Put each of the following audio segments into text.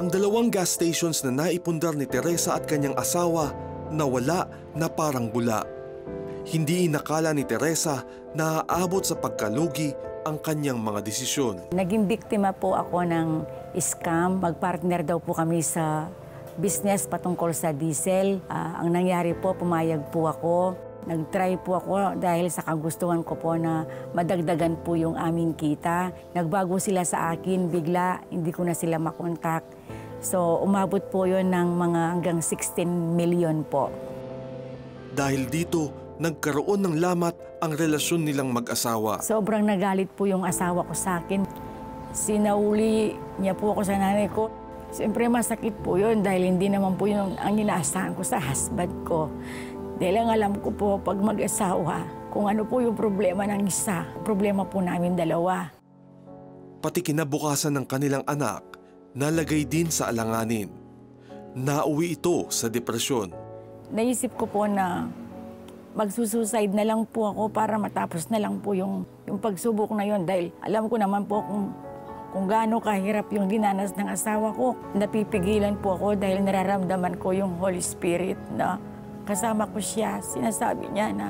Ang dalawang gas stations na naipundar ni Teresa at kanyang asawa nawala na parang bula. Hindi inakala ni Teresa na aabot sa pagkalugi ang kanyang mga desisyon. Naging biktima po ako ng scam. Magpartner daw po kami sa business patungkol sa diesel. Ang nangyari po, pumayag po ako. Nag-try po ako dahil sa kagustuhan ko po na madagdagan po yung aming kita. Nagbago sila sa akin, bigla hindi ko na sila makontak. So umabot po yun ng mga hanggang 16 million po. Dahil dito, nagkaroon ng lamat ang relasyon nilang mag-asawa. Sobrang nagalit po yung asawa ko sa akin. Sinauli niya po ako sa nanay ko. Siyempre masakit po yun dahil hindi naman po yun ang inaasahan ko sa husband ko. Dahil ang alam ko po pag mag-asawa, kung ano po yung problema ng isa, problema po namin dalawa. Pati kinabukasan ng kanilang anak, nalagay din sa alanganin. Nauwi ito sa depresyon. Naisip ko po na magsusuicide na lang po ako para matapos na lang po yung pagsubok na yun. Dahil alam ko naman po kung gaano kahirap yung dinanas ng asawa ko. Napipigilan po ako dahil nararamdaman ko yung Holy Spirit na kasama ko siya. Sinasabi niya na,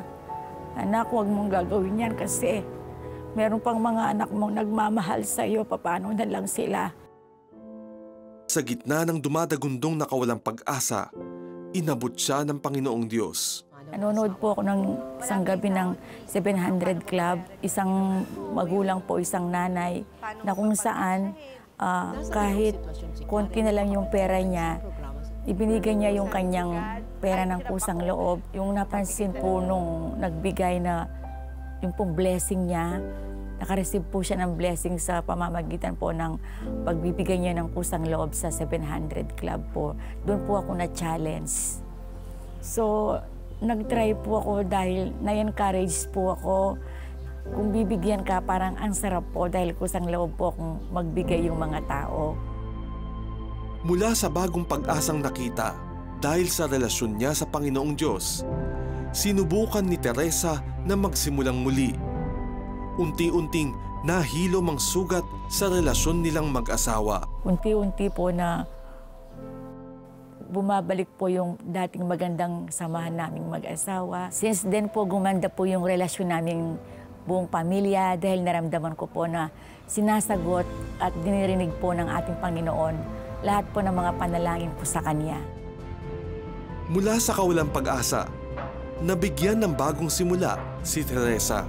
anak, huwag mong gagawin yan kasi meron pang mga anak mong nagmamahal sa iyo. Paano na lang sila? Sa gitna ng dumadagundong na kawalang pag-asa, inabot siya ng Panginoong Diyos. Nanonood po ako ng isang gabi ng 700 Club, isang magulang po, isang nanay, na kung saan kahit konti na lang yung pera niya, ibinigay niya yung kanyang pera ng kusang loob. Yung napansin po nung nagbigay na yung pong blessing niya, nakareceive po siya ng blessing sa pamamagitan po ng pagbibigay niya ng kusang loob sa 700 Club po. Doon po ako na-challenge. So, nag-try po ako dahil na-encourage po ako. Kung bibigyan ka, parang ang sarap po dahil kusang loob po akong magbigay yung mga tao. Mula sa bagong pag-asang nakita, dahil sa relasyon niya sa Panginoong Diyos, sinubukan ni Teresa na magsimulang muli. Unti-unting nahilom ang sugat sa relasyon nilang mag-asawa. Unti-unti po na bumabalik po yung dating magandang samahan naming mag-asawa. Since then po, gumanda po yung relasyon naming buong pamilya dahil naramdaman ko po na sinasagot at dinirinig po ng ating Panginoon lahat po ng mga panalangin po sa Kanya. Mula sa kawalang pag-asa, nabigyan ng bagong simula si Teresa.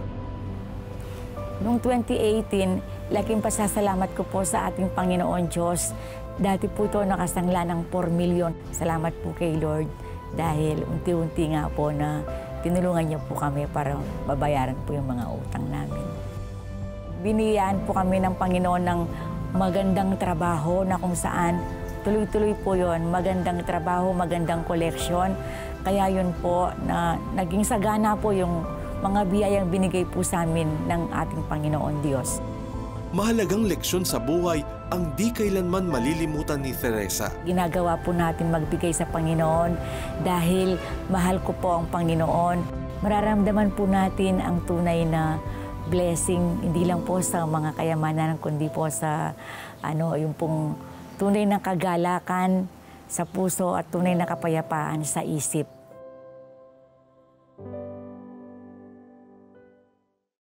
Noong 2018, laking pasasalamat ko po sa ating Panginoon Diyos. Dati po ito nakasangla ng 4 million. Salamat po kay Lord dahil unti-unti nga po na tinulungan niya po kami para babayaran po yung mga utang namin. Biniyaan po kami ng Panginoon ng magandang trabaho na kung saan tuloy-tuloy po yon, magandang trabaho, magandang koleksyon. Kaya yun po na naging sagana po yung mga biyayang binigay po sa amin ng ating Panginoon Diyos. Mahalagang leksyon sa buhay ang di kailanman malilimutan ni Teresa. Ginagawa po natin magbigay sa Panginoon dahil mahal ko po ang Panginoon. Mararamdaman po natin ang tunay na blessing, hindi lang po sa mga kayamanan, kundi po sa yung pong tunay na kagalakan sa puso at tunay na kapayapaan sa isip.